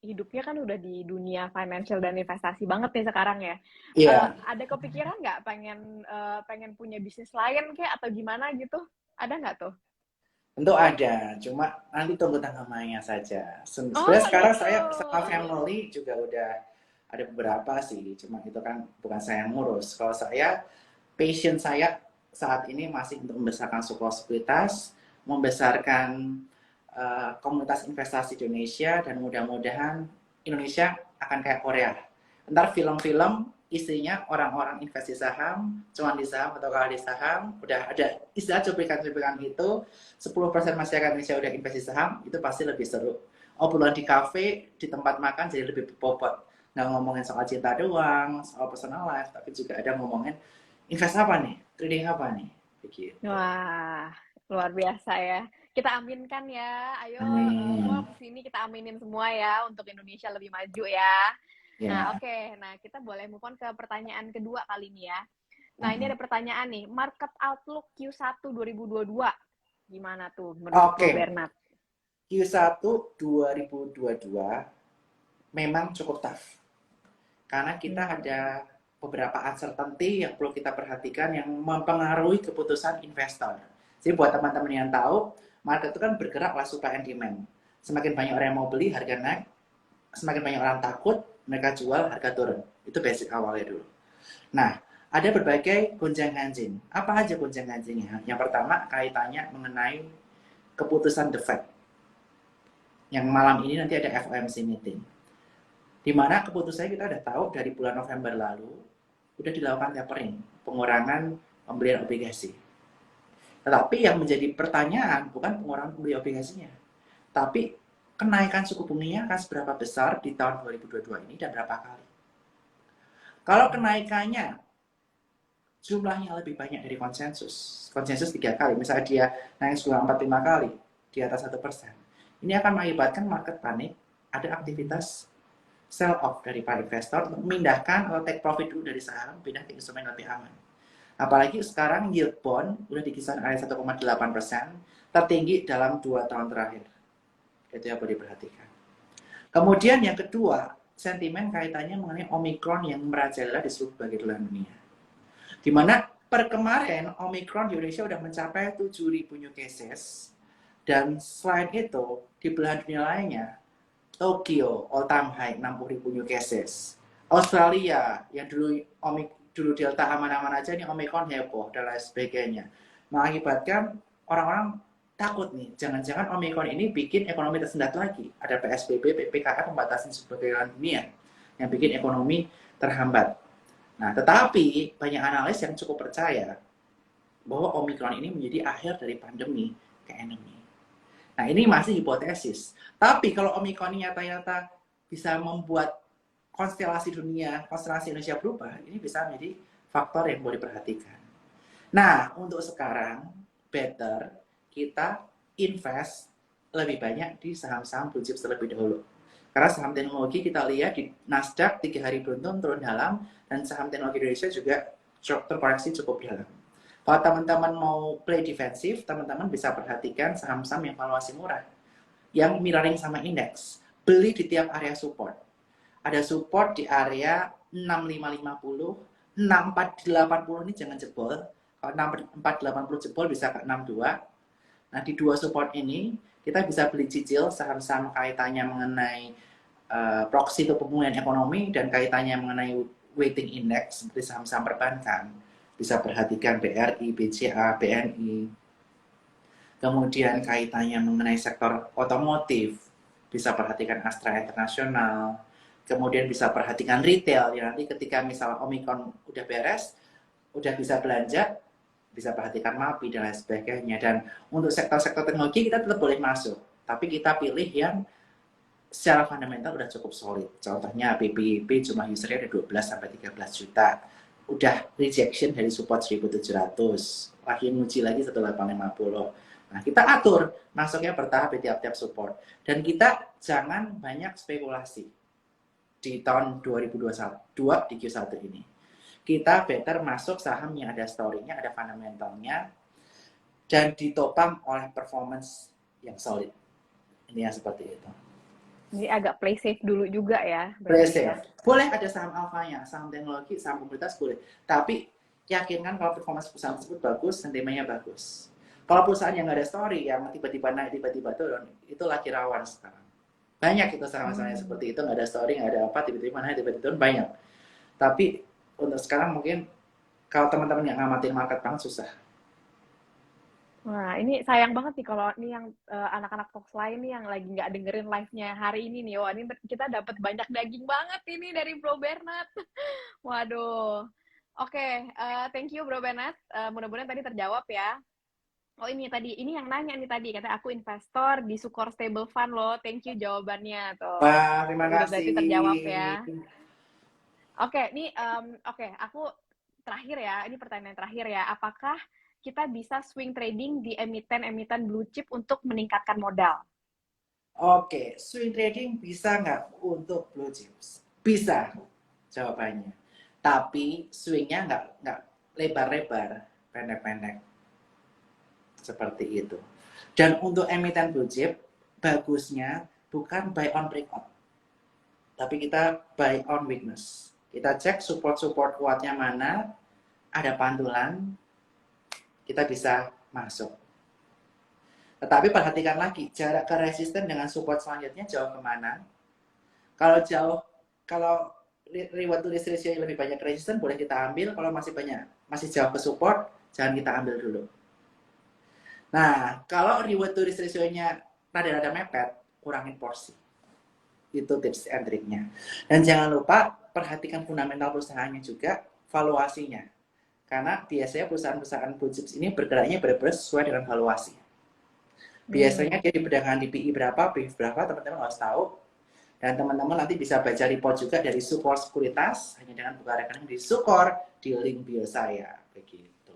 hidupnya kan udah di dunia financial dan investasi banget nih sekarang ya. Iya, Ada kepikiran nggak pengen punya bisnis lain kayak atau gimana gitu? Ada nggak tuh? tentu ada, cuma nanti tunggu tanggal mainnya saja. Sebenarnya Oh sekarang gitu. saya sama family juga udah ada beberapa sih, cuma itu kan bukan saya yang ngurus. Kalau saya, passion saya saat ini masih untuk membesarkan Sukor Sekuritas, membesarkan komunitas investasi di Indonesia, dan mudah-mudahan Indonesia akan kayak Korea. Ntar film-film isinya orang-orang investasi saham, cuman di saham atau kalah di saham, udah ada istilah cuplikan-cuplikan gitu, 10% masyarakat Indonesia udah investasi saham, itu pasti lebih seru. Obrolan di kafe, di tempat makan jadi lebih bobot. Nggak ngomongin soal cinta doang, soal personal life, tapi juga ada ngomongin invest apa nih, trading apa nih, begitu. Wah, luar biasa ya. Kita aminkan ya. Ayo Amin. Fox, ini kita aminin semua ya untuk Indonesia lebih maju ya. Nah, Ya. oke. Nah, kita boleh move on ke pertanyaan kedua kali ini ya. Nah, ini Mhm. ada pertanyaan nih. Market Outlook Q1 2022. Gimana tuh menurut Bro Oke, Bernard? Q1 2022 memang cukup tough. Karena kita Hmm. ada beberapa uncertainty yang perlu kita perhatikan yang mempengaruhi keputusan investor. Jadi buat teman-teman yang tahu, market itu kan bergeraklah supply and demand. Semakin banyak orang yang mau beli, harga naik. Semakin banyak orang takut, mereka jual, harga turun. Itu basic awalnya dulu. Nah, ada berbagai gonjang-ganjing. Apa aja gonjang-ganjingnya? Yang pertama, kaitannya mengenai keputusan The Fed. Yang malam ini nanti ada FOMC meeting. Di mana keputusannya kita udah tahu dari bulan November lalu, udah dilakukan tapering, pengurangan pembelian obligasi. Tetapi yang menjadi pertanyaan bukan pengurangan pembelian obligasinya, tapi kenaikan suku bunganya akan seberapa besar di tahun 2022 ini dan berapa kali. Kalau kenaikannya jumlahnya lebih banyak dari konsensus 3 kali, misalnya dia naik 4-5 kali di atas 1%, ini akan mengakibatkan market panik, ada aktivitas sell off dari para investor untuk memindahkan atau take profit dulu dari saham, pindah ke instrumen lebih aman. Apalagi sekarang yield bond udah di kisaran area 1,8%, tertinggi dalam 2 tahun terakhir. Itu yang perlu diperhatikan. Kemudian yang kedua, sentimen kaitannya mengenai Omicron yang merajalela di seluruh bagian belahan dunia. Di mana per kemarin Omicron di Indonesia udah mencapai 7.000 new cases, dan selain itu di belahan dunia lainnya Tokyo all time high 60.000 new cases. Australia yang dulu Delta aman-aman aja, ini Omicron heboh dan lain sebagainya, mengakibatkan orang-orang takut nih, jangan-jangan Omicron ini bikin ekonomi tersendat lagi. Ada PSBB, PPKM, pembatasan pergerakan dunia yang bikin ekonomi terhambat. Nah, tetapi banyak analis yang cukup percaya bahwa Omicron ini menjadi akhir dari pandemi ke endemi. Nah, ini masih hipotesis. Tapi kalau Omicron ini nyata-nyata bisa membuat konstelasi dunia, konstelasi Indonesia berubah, ini bisa menjadi faktor yang boleh diperhatikan. Nah, untuk sekarang, better kita invest lebih banyak di saham-saham blue chip terlebih dahulu. Karena saham teknologi kita lihat di Nasdaq 3 hari beruntun turun dalam, dan saham teknologi Indonesia juga terkoreksi cukup dalam. Kalau teman-teman mau play defensif, teman-teman bisa perhatikan saham-saham yang valuasi murah, yang mirroring sama indeks. Beli di tiap area support. Ada support di area 6550, 6480 ini jangan jebol. Kalau 6480 jebol bisa ke 62. Nah, di dua support ini kita bisa beli cicil saham-saham kaitannya mengenai proxy untuk pemulihan ekonomi dan kaitannya mengenai weighting index seperti saham-saham perbankan. Bisa perhatikan BRI, BCA, BNI. Kemudian kaitannya mengenai sektor otomotif, bisa perhatikan Astra International. Kemudian bisa perhatikan retail, ya nanti ketika misalnya Omicron udah beres, udah bisa belanja, bisa perhatikan MAPI dan lain sebagainya. Dan untuk sektor-sektor teknologi kita tetap boleh masuk, tapi kita pilih yang secara fundamental udah cukup solid. Contohnya PPIP jumlah usernya ada 12-13 juta. Udah rejection dari support 1700. Lagi nguji lagi 1850. Nah, kita atur masuknya bertahap di tiap-tiap support. Dan kita jangan banyak spekulasi di tahun 2022 di Q1 ini. Kita better masuk saham yang ada story-nya, ada fundamentalnya, dan ditopang oleh performance yang solid. Ini yang seperti itu. Jadi agak play safe dulu juga ya. Play Berarti ya. safe. Boleh ada saham alfanya, saham teknologi, saham komunitas boleh. Tapi yakinkan kalau performance perusahaan tersebut bagus, sentimennya bagus. Kalau perusahaan yang nggak ada story, yang tiba-tiba naik, tiba-tiba turun, itu lagi rawan sekarang. Banyak itu saham-saham seperti itu, nggak ada story, nggak ada apa, tiba-tiba naik, tiba-tiba turun, banyak. Tapi untuk sekarang mungkin kalau teman-teman yang ngamatin market banget susah. Wah, ini sayang banget nih kalau ini yang anak-anak Fox lain nih yang lagi nggak dengerin live-nya hari ini nih. Wah, ini kita dapat banyak daging banget ini dari Bro Bernard. Waduh. Oke, thank you Bro Bernard. Mudah-mudahan tadi terjawab ya. Oh ini tadi, ini yang nanya nih tadi, kata aku investor di Sukor Stable Fund loh. Thank you jawabannya tuh. Wah, terima Udah kasih. berarti terjawab ya. Oke, ini aku terakhir ya, ini pertanyaan terakhir ya. Apakah kita bisa swing trading di emiten-emiten blue chip untuk meningkatkan modal? Oke, swing trading bisa nggak untuk blue chips? Bisa, jawabannya. Tapi swingnya nggak lebar-lebar, pendek-pendek. Seperti itu. Dan untuk emiten blue chip, bagusnya bukan buy on breakout. Tapi kita buy on weakness. Kita cek support-support kuatnya mana, ada pantulan, kita bisa masuk. Tetapi perhatikan lagi, jarak ke resisten dengan support selanjutnya jauh kemana. Kalau jauh, kalau reward to risk ratio lebih banyak resisten, boleh kita ambil. Kalau masih jauh ke support, jangan kita ambil dulu. Nah, kalau reward to risk ratio-nya rada-rada mepet, kurangin porsi. Itu tips and triknya. Dan jangan lupa perhatikan fundamental perusahaannya juga, valuasinya. Karena biasanya perusahaan-perusahaan blue chips ini bergeraknya benar-benar sesuai dengan valuasi. Biasanya dia di perdagangan di PI berapa, PI berapa, teman-teman harus tahu. Dan teman-teman nanti bisa baca report juga dari Sukor Sekuritas, hanya dengan buka rekening di Sukor, di link bio saya. Begitu.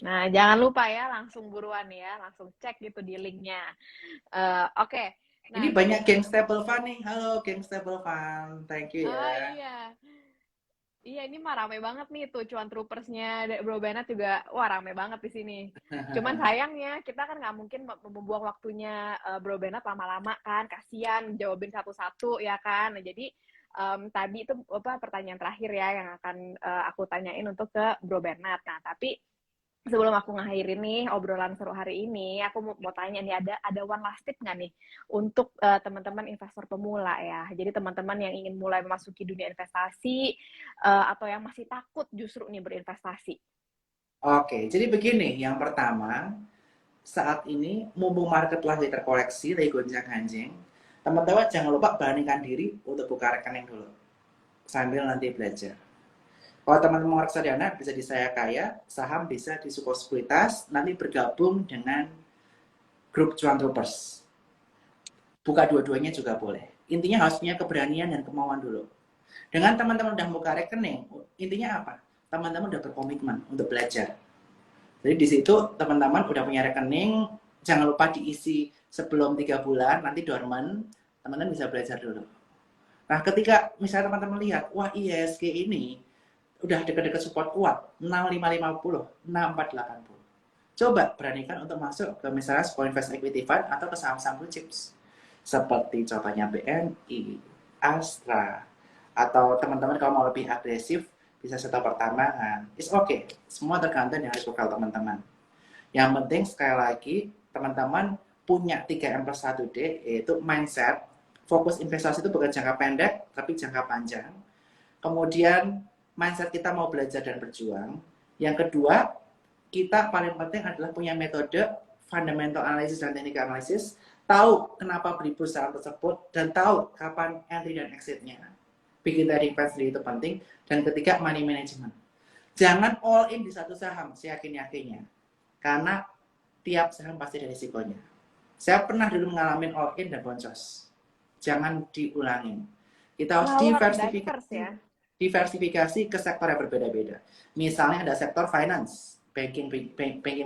Nah, jangan lupa ya, langsung buruan ya, langsung cek gitu di linknya. Oke. Nah, ini banyak geng Stable Fund nih. Halo geng Stable Fund, thank you ya. iya. Iya, ini mah rame banget nih tuh cuan troopersnya Bro Bernard juga, wah rame banget di sini. Cuman sayangnya kita kan nggak mungkin membuang waktunya Bro Bernard lama-lama kan, kasihan jawabin satu-satu ya kan. Nah, jadi tadi itu apa pertanyaan terakhir ya yang akan aku tanyain untuk ke Bro Bernard. Nah, tapi sebelum aku ngakhirin nih obrolan seru hari ini, aku mau tanya nih, ada one last tip nggak nih untuk teman-teman investor pemula ya. Jadi teman-teman yang ingin mulai memasuki dunia investasi atau yang masih takut justru nih berinvestasi. Oke, jadi begini, yang pertama, saat ini mumpung market lagi terkoreksi, lagi gonjang-ganjing, teman-teman jangan lupa beranikan diri untuk buka rekening dulu, sambil nanti belajar. Kalau teman-teman mau reksadana bisa di Saya Kaya, saham bisa di Suko Sekuritas, nanti bergabung dengan grup Cuan Troopers. Buka dua-duanya juga boleh. Intinya harus punya keberanian dan kemauan dulu. Dengan teman-teman udah buka rekening, intinya apa? Teman-teman udah berkomitmen untuk belajar. Jadi di situ teman-teman udah punya rekening, jangan lupa diisi sebelum 3 bulan, nanti dormant, teman-teman bisa belajar dulu. Nah, ketika misalnya teman-teman lihat, wah ISG ini udah dekat-dekat support kuat, 6550, 6480. Coba beranikan untuk masuk ke misalnya Sekolah Invest Equity Fund atau ke saham-saham blue chips. Seperti contohnya BNI, Astra, atau teman-teman kalau mau lebih agresif, bisa Sektor Pertambangan. It's okay. Semua tergantung dengan profil teman-teman. Yang penting sekali lagi, teman-teman punya 3M+1D, yaitu mindset, fokus investasi itu bukan jangka pendek, tapi jangka panjang. Kemudian mindset kita mau belajar dan berjuang. Yang kedua, kita paling penting adalah punya metode fundamental analysis dan technical analysis, tahu kenapa beli perusahaan tersebut, dan tahu kapan entry dan exit-nya. Bikin trading plan sendiri itu penting. Dan ketiga, money management. Jangan all in di satu saham, seyakin-yakinnya. Karena tiap saham pasti ada risikonya. Saya pernah dulu mengalami all in dan boncos. Jangan diulangin. Kita harus Wah, luar diverse diversifikasi ya. diversifikasi ke sektor yang berbeda-beda. Misalnya ada sektor finance, banking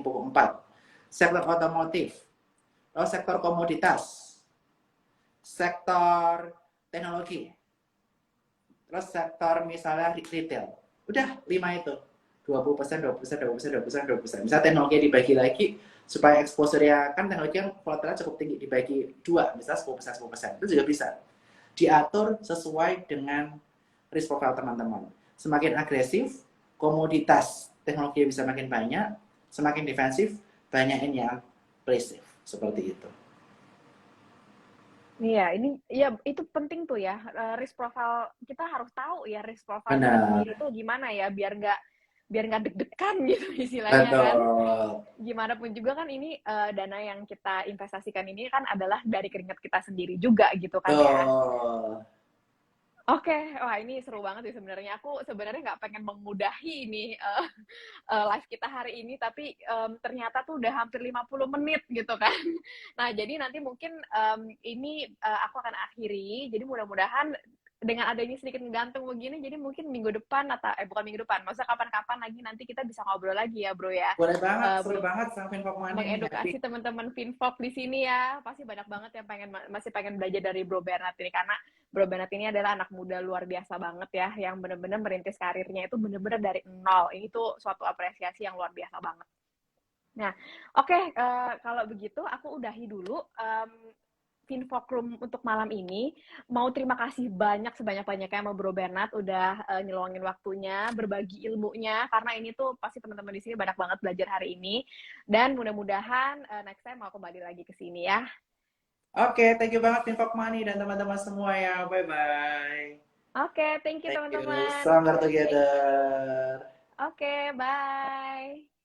pokok 4, sektor otomotif, lalu sektor komoditas, sektor teknologi, terus sektor misalnya retail. Udah 5 itu. 20%, 20%, 20%, 20%, 20%. Misalnya teknologi dibagi lagi supaya exposure-nya kan teknologi yang volatilnya cukup tinggi, dibagi 2, misalnya 10%, 10%. Itu juga bisa. Diatur sesuai dengan risk profile teman-teman. Semakin agresif, komoditas teknologi bisa makin banyak, semakin defensif, banyakin yang passive. Seperti itu. Iya, ini ya itu penting tuh ya. Risk profile kita harus tahu ya risk profile kita sendiri Benar. tuh gimana ya biar nggak deg-degan gitu istilahnya kan. Betul. Gimana pun juga kan ini dana yang kita investasikan ini kan adalah dari keringat kita sendiri juga gitu kan ya. Betul. Oke, wah ini seru banget sih sebenarnya. Aku sebenarnya nggak pengen memudahi ini live kita hari ini, tapi ternyata tuh udah hampir 50 menit gitu kan. Nah, jadi nanti mungkin ini aku akan akhiri. Jadi mudah-mudahan dengan adanya sedikit gantung begini, jadi mungkin minggu depan atau bukan minggu depan, masa kapan-kapan lagi nanti kita bisa ngobrol lagi ya, Bro ya. Boleh banget, seru Belum banget sama Info Money nih, happy. mengedukasi teman-teman Finvok di sini ya. Pasti banyak banget yang masih pengen belajar dari Bro Bernard ini karena Bro Bernard ini adalah anak muda luar biasa banget ya yang benar-benar merintis karirnya itu benar-benar dari nol. Ini tuh suatu apresiasi yang luar biasa banget. Nah, oke, kalau begitu aku udahi dulu Finfokrum untuk malam ini. Mau terima kasih banyak sebanyak-banyaknya sama Bro Bernard udah nyeluangin waktunya, berbagi ilmunya karena ini tuh pasti teman-teman di sini banyak banget belajar hari ini. Dan mudah-mudahan next time mau kembali lagi ke sini ya. Oke, thank you banget Info Money dan teman-teman semua ya. Bye-bye. Oke, thank you Thank you. teman-teman. Selamat together. Oke, bye.